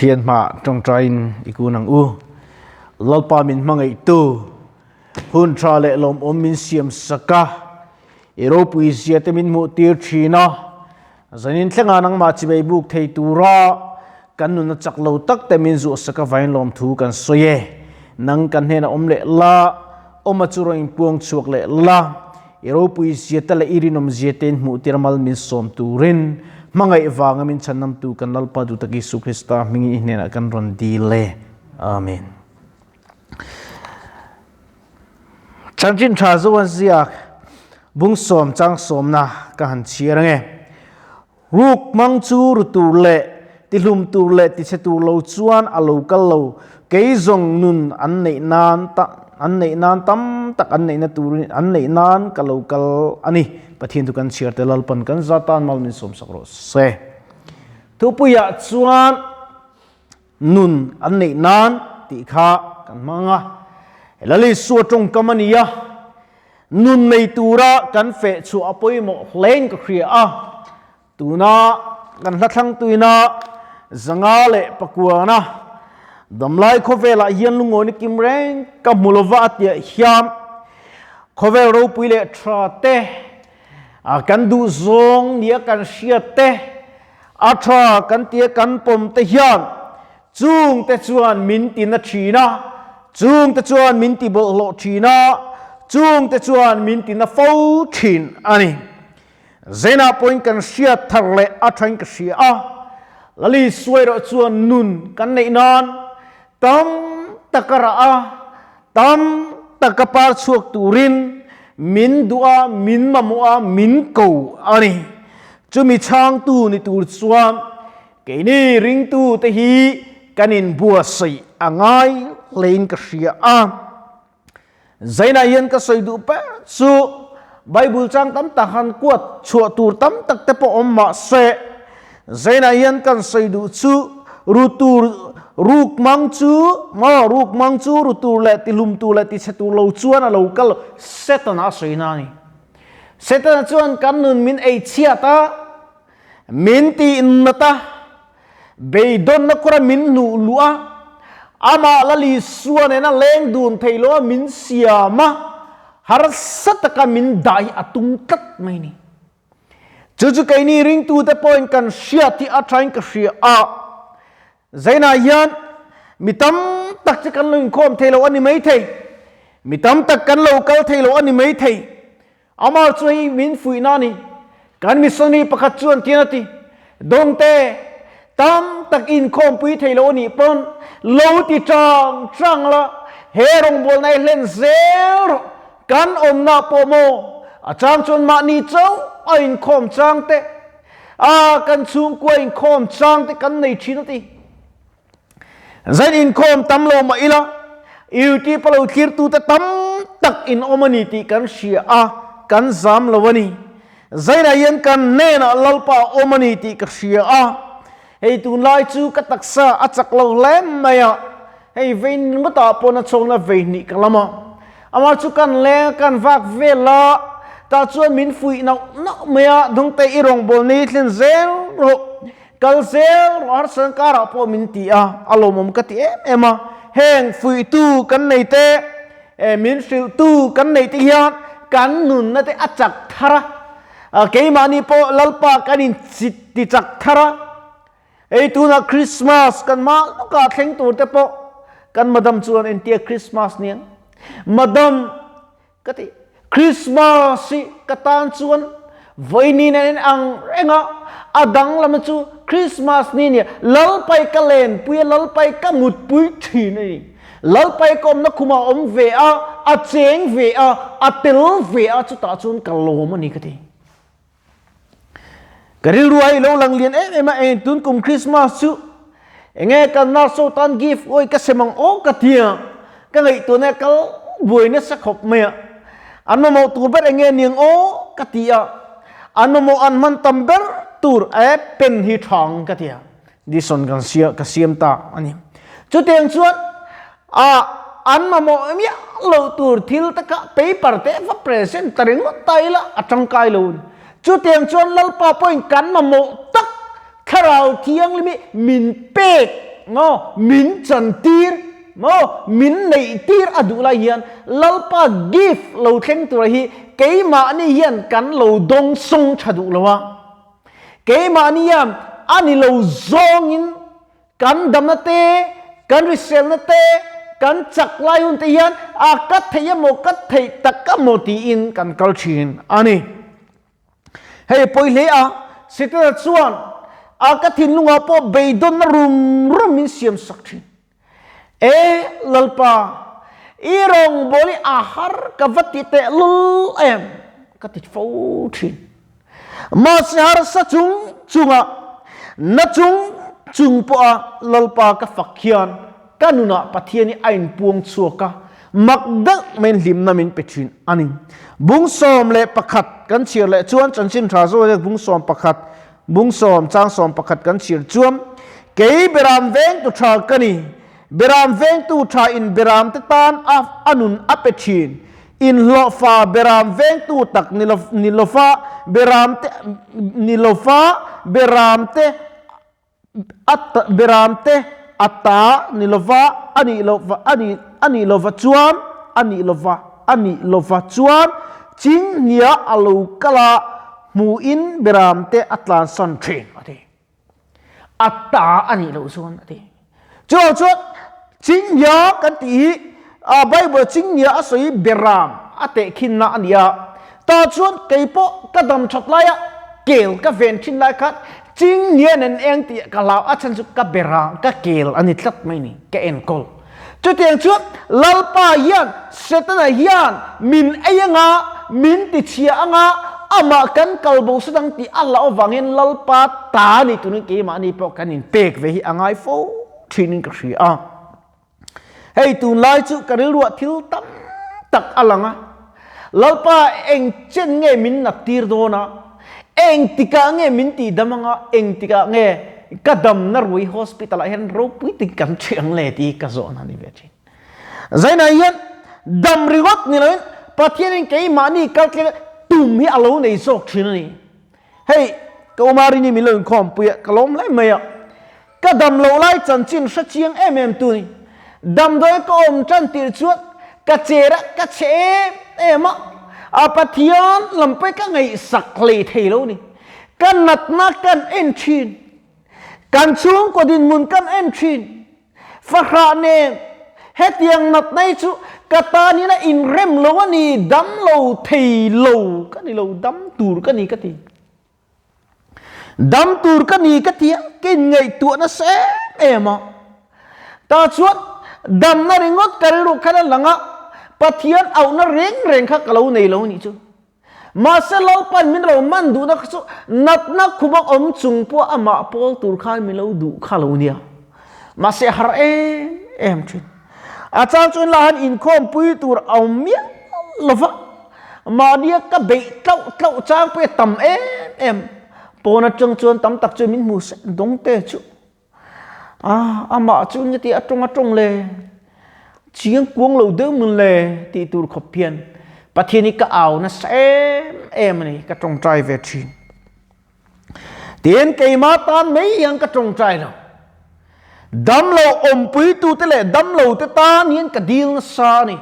thiên mà trong train iku nang u lalpa min mangai tu hun tra le lom om min siam saka Europui siate min mu tir thina zanin thlenga nang ma chi bei buk thei tura kan nu na chaklo tak te min zu saka vain lom thu kan soye nang kan hena om le la oma churoin puang chuak le la Europui siate le irinom ziaten mu tirmal min som turin mangai wanga min chanam tu kan lalpa du taki su Krista mingi hena kan ron dile amen chanchin tha zuan ziak bung som chang som na ka han chirange ruk mang chu ru tu le ti hlum tu le ti che tu lo chuan a lo kal lo ke zong nun an nei nan tam tak an nei na tur an nei nan ka lo kal ani pathin tu kan chiar te lalpan kan zatan mal min som sakro se tu puya chuan nun an nei nan ti kha kan manga lali su trong kamania nun nei tura kan fe chu apoi mo hlen ka khria a tuna kan hlang tuina zanga le pakuana damlai khovela hian lungoni kimreng ka mulova tia hiam khovel ro puile trate a kan du zong nia kan siate a tha kan tia kan pom te hian chung te chuan min tin na thina chung te chuan min ti bol lo thina chung te chuan min tin na fo thin ani zena point kan sia tharle a thain ka sia a lali suai ro chuan nun kan nei nan tam takara a tam takapar chuak turin min dua min mamua min ko ani chumi chang tu ni tur chuan ke ni ring tu te hi kanin bua sei angai lein ka sia a zaina yen ka soi du pa su bible chang tam ta han kuat chua tur tam tak te po omma se zaina yen kan soi du chu rutur ruk mang chu rutur le tilum tu le ti setu lo chuan a lo kal setana soina ni setana chuan kan nun min ei chiata min ti innata beidon na kora min nu lua ama lali suan ena leng dun thailo min siama har sataka min dai atung kat mai ni chu kai ni ring tu te point kan sia ti a trying ka sia a zaina yan mitam tak kan lo khom thailo ani mai thei mitam tak kan lo kal thailo ani mai thei ama chui min fui na ni kan mi soni pakhat chuan tinati dong te tam tak in khom pui thailo ni pon lo ti chang la herong bol nai len zer kan om na pomo a chang chon ma ni chau a in khom chang te a kan chung ko in khom chang te kan nei thina ti zain in khom tam lo ma ila iuti palo thir tu te tam tak in omani ti kan sia a kan zam lawani zaina yen kan nena lalpa omani ti ka sia a hei tu lai chu ka taksa achak lo lem maya hei vein ngota pona chongna veini kalama ama chu kan le kan vak vela ta chuan min fui na maya dong te irong bol ni thlin zel ro kal zel ro har sankara po min ti a alomom ka ti ema heng fui tu kan nei te min sil tu kan nei ti hian kan nun na te achak thara ke mani po lalpa kanin ti chak thara ei tuna Christmas kan ma ka thleng tur te po kan madam chuan en tia Christmas niang madam kati Christmas si katan chuan voini nen ang renga adang lam chu Christmas ni ni lalpai ka len pui lalpai ka mut pui thi ni lalpai kom na kuma om ve a cheng ve a tel ve a chu ta chun kalom ani kati karil ruai lo lang lian ema en tun kum Christmas chu enge kan na so tan gift oi ka semang o ka tia ka ngai tu ne kal buai ne sa khop me anmo mo tur ber enge niang o ka tia anmo mo an man tamber tur a pen hi thang ka tia dison kan sia ka siam ta ani chu teng chuan a anmo mo mi lo tur thil ta ka paper te fa present taring mo taila atang kai lo chu tiang chuan lalpa point kan ma mo tak kharau thiang limi min pe ngo min chan tir mo min nei tir adu la hian lalpa gift lo thleng tur hi keima ni hian kan lo dong song thadu lawa keima ni yam ani lo zongin kan damna te kan risel na te kan chak lai hun te hian a kat thei mo kat thei takka mo ti in kan kalchin ani hei poile a sita chuan a kathin lunga po beidon na rum min siam sakthi e lalpa irong boli ahar kavati te lul em katit fo thin masihar sa chunga na chung po a lalpa ka fakhian kanuna pathiani ain puang chuaka makdak men lim na min pethin ani bungsom le pakhat kan chir le chuan chanchin tha zo le bungsom pakhat bungsom changsom pakhat kan chir chuam ke beram veng tu tha kani beram veng tu tha in beram te tan af anun apethin in lofa beram veng tu tak nilofa beram te nilofa beram te at beram te ata nilova ani lova chuan ani lova chuan ching nia alo kala mu in beram te atlan son thin ati ata ani lo chuan ati chu ching nia kan ti a bible ching nia asoi beram ate khinna ania ta chuan keipo kadam thatlaya kel ka ven thin lai khat ching nia nen eng ti kalau achan su ka beram ka kel ani tlat mai ni ka enkol chu tiang chu lalpa hian setana hian min ayanga min ti chia anga ama kan kalbo sedang ti alla owangin lalpa ta ni tuni ke ma ni po kanin pek ve hi angai fo thinin ka ri a hei tun lai chu karil ruwa thil tam tak alanga lalpa eng chen nge min na tir dona eng tika nge min ti damanga eng tika nge kadam na rui hospital a hen ro pui ti kan thiang le ti ka zo na ni vethin zaina hian dam rigot ni loin pathian ke mani kal ke tum hi alo nei sok thin ni hei ko mari ni mi lo khom pu ya kalom lai mai ya kadam lo lai chan chin sa chiang tu ni dam doi ko om chan tir chuat ka chera ka che ema apathian lampai ka ngai sak le thei lo ni kan nat na kan en thin kan chung ko din mun kan en thin fa kha ne hetiang nat nei chu kata ni na in rem lo ni dam lo thei lo ka ni lo dam tur ka ni ka ti dam tur ka ni ka ti kin ngai tu na se ema ta chuat dam na ringot karu khana langa pathian au na reng kha kalau nei lo ni chu ma se lo pan min ro man du na chu nat na khubak om chung po ama pol tur khan mi lo du kha lo nia ma se har em chin a chang chun la han in khom pui tur au mia lova ma dia ka be tlau chang pe tam em po na chung chun tam tak chu min mu se dong te chu ama chu ni ti atong le chiang cuống lâu đỡ mun le ti tur khop pian pathiani ka au na em ni ka trong trai ve thin tiền cây ma tan mấy yang ka trong trai lo dam lo om pui tu te le dam lo te tan yen ka dil na sa ni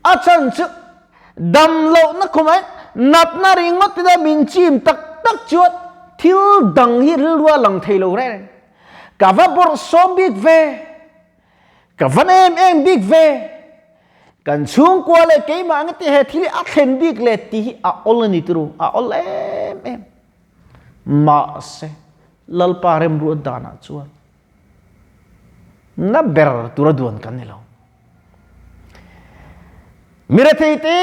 a chan chu dam lo na khomai nat na ring mat te da min chim tak chuat thil dang hi rilwa lang thei lo re ka va bor som bit ve ka van em big ve kan chung kwa le ke ma nge te he thili a thlen big le ti a ol ni tru a ol em ma se lal parem ru dana chuan na ber tura duan kan ni lo mira thei te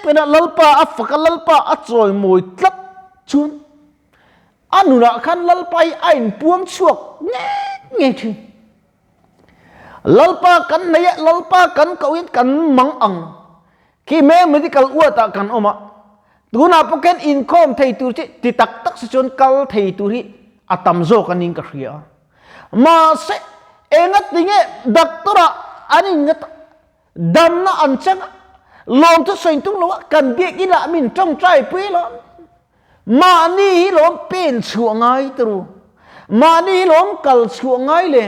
pena lalpa a faka lalpa a choi moi tlat chun anuna khan lalpai ain puam chuak nge thi lalpa kan naya lalpa kan kawin kan mang ang ki me medical uata kan oma tuna poken income thei tur chi ti tak sa chon kal thei tur hi atam zo kaning ka khria ma se engat tinge doctora ani ngat dam na anchang lom tu sein tung lo kan bi ila min trong trai pi lo ma ni hi lom pen chuangai tru mà đi lom kal chuang ngay le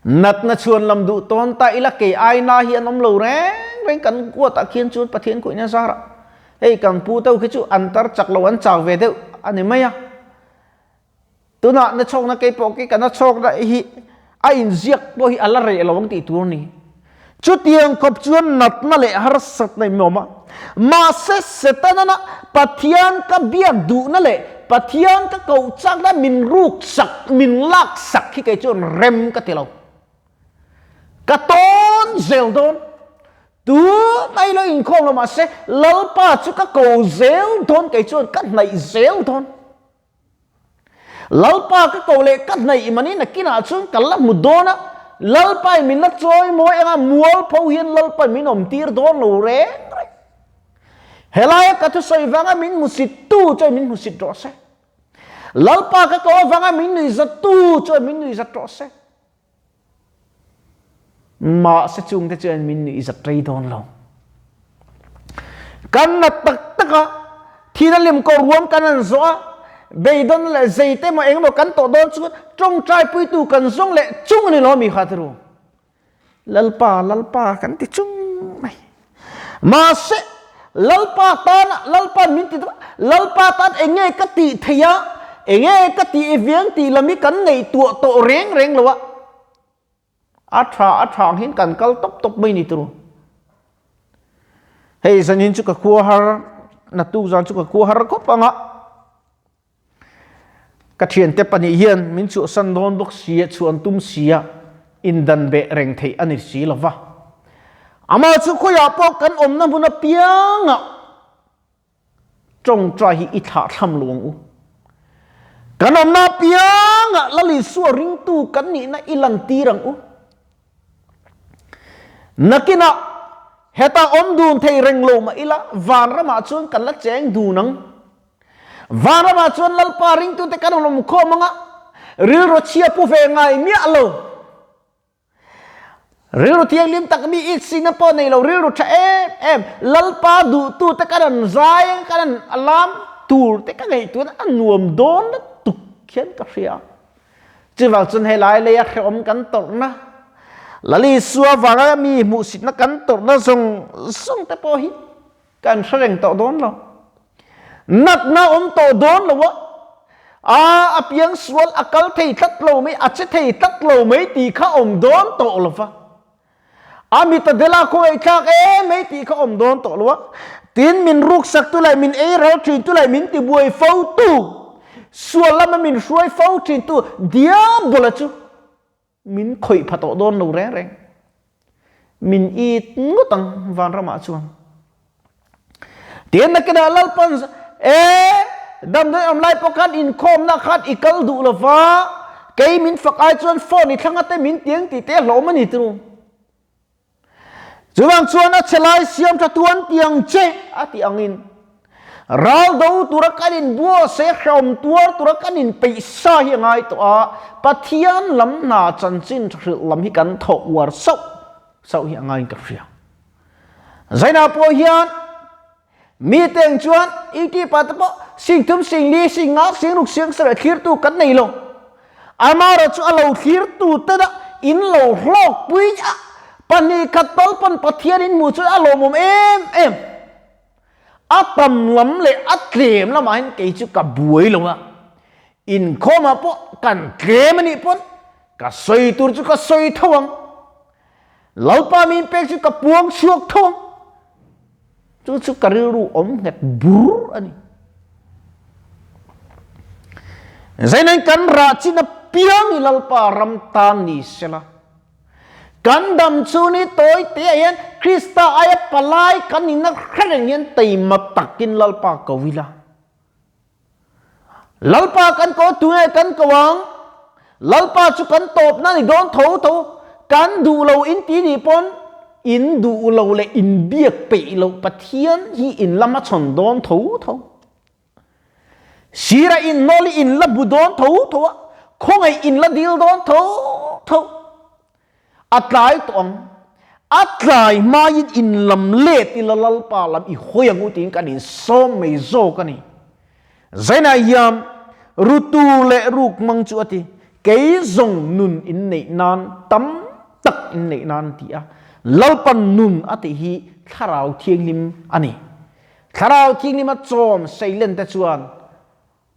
nat na chuan lam du ton ta ila ke ai na hian om lo reng kan ko ta khian chu pathian ko ina zara ei kan pu tau khi chu antar chak lo an chaw ve deu ani maya tuna na chok na ke po ke kana chok na hi a in ziak po hi ala re lo wang ti tur ni chu tiang kop chuan nat na le har sat nei moma ma se setana na pathian ka biak du na le pathian ka ko chak na min ruk sak min lak sak khi ke chuan rem ka tilo ka ton zel don tu nay lo in khom lo ma se lalpa chu ka ko zel don ke chuan ka nei zel don lalpa ka ko le ka nei mani na kina chuan kala mudona lalpa min na choi mo anga mual pho hian lalpa min om tir don lo re helai ka tu soi wanga min musit tu choi min musit ro se lalpa ka ko wanga min ni za tu choi min ni za ro se mà sẽ chung thế chuyện mình nghĩ rất trây đòn lòng căn là tắc tắc á thì nó liềm cầu ruộng căn là rõ bây đón là dây tế mà anh mà căn tổ đón xuống trong trai bùi tù cần giống lệ chung này nó mì khá thử lalpa căn thì chung mày mà sẽ lalpa mình thì lalpa tan anh nghe cái tị thầy á anh nghe cái tị viếng tị là mi căn này tụa tổ reng rồi á atra hin kan kal top mai ni tru hei san hin chu ka khu har na tu zan chu ka khu har ko panga ka thian te pani hian min chu san don bok sia chuan tum sia in dan be reng thei ani si lova ama chu khoya po kan om na buna pianga trong trai hi itha tham luang u kan om na pianga lali su ring tu kan ni na ilan tirang u nakina heta om dun thei reng lo ma ila van ra ma chuan kan la cheng du nang van ra ma chuan lalpa ring tu te kan lom kho manga ril ro chia pu ve ngai mi alo ril ro tiang lim tak mi it singapore nei lo ril ro cha em lalpa du tu te kan zai kan alam tur te kan nei tu an nuam don tu khian ka ria chi wang chun he lai le ya khom kan tor na lali suwa vanga mi mu sit na kan tor na song te po hi kan sreng to don lo nat na to don lo wa apiang swal akal thei tat lo mai ache thei tat lo mai ti kha om don to lo fa ami ta dela ko ai thak mai ti kha om don to lo wa tin min ruk sak tu lai min e ro thin tu lai min ti buai fau tu swal la min shuai fau thin tu diabola chu min khoi phato don lo re min it ngutang van rama chuan tian na kena lalpan dam dai am lai pokan in khom na khat ikal du lova ke min fakai chuan phone i thanga te min tiang ti te lo mani tru chuwang chuan a chelai siam tha tuan tiang che ati angin rau do turakanin buo se khom tuar turakanin paisa hi ngai to a pathian lam na chanchin thil lam hi kan tho war sau hi ngai ka ria zaina po hian mi teng chuan iti patpo sing thum sing li sing ngak sing ruk sing sara khir tu kan nei lo amara chu alo khir tu ta da in lo hlok pui a pani khatol pan pathian in mu chu alo mum em atam lam le atlem la main ke chu ka buai lo ma in khoma po kan tlem ni pon ka soi tur chu ka soi thawang lalpa min pek chu ka puang suak thawang chu kariru om ngat bur ani zainan kan ra china piang lalpa ram tan ni sela kan dam chu ni toy te yan krista aya palai kan ni na khreng yan tei mak takin lalpa kawila lalpa kan ko tu kan kawang lalpa chu kan top na ni don tho kan du lo in ti ni pon in du lo le in biak pe lo pathian hi in lama chon don tho sira in noli in la bu don tho khongai in la dil don tho atlai tong atlai mai in lam le ti la lalpa lam i hoyang utin kan in som mei zo kan ni zaina yam rutu le ruk mang chu ati ke zong nun in nei nan tam tak in nei nan ti a lalpan nun ati hi tharau thiang lim ani tharau thiang lim a chom sailen ta chuan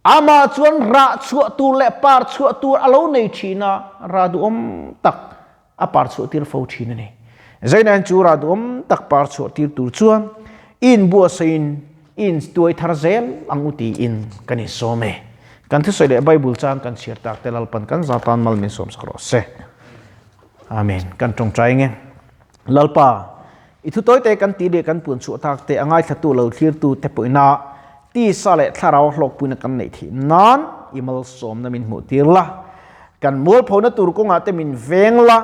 ama chuan ra chua tu le par chua tu alo nei thina ra du tak a par chu tir fo thina ni zainan chu ra du tak par chu tir tur chuan in bua sein in tuai tharzel anguti in kani some kan thu soi le bible chan kan share tak te lalpan kan zatan mal min som sakro se amen kan tong trai nge lalpa ithu toy te kan ti de kan pun chu thak te angai thatu lo thlir tu te poina ti sa le tharau hlok puina kan nei thi nan imal som na min mu tirla kan mol phona tur ko nga te min vengla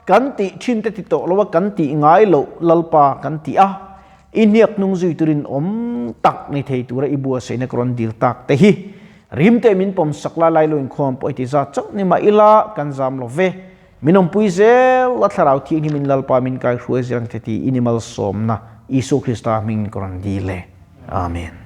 kan ti thin te ti to lo kan ti ngai lo lalpa kan ti a iniak nung zui turin tak ni thei tura ibua se na kron dil tak te hi rim te min pom sakla lai lo in khom poi ti za chak ni ma ila kan zam lo ve minom puizel la tharau thi ni min lalpa min kai hruai jang te ti inimal som na isu krista min kron dile amen.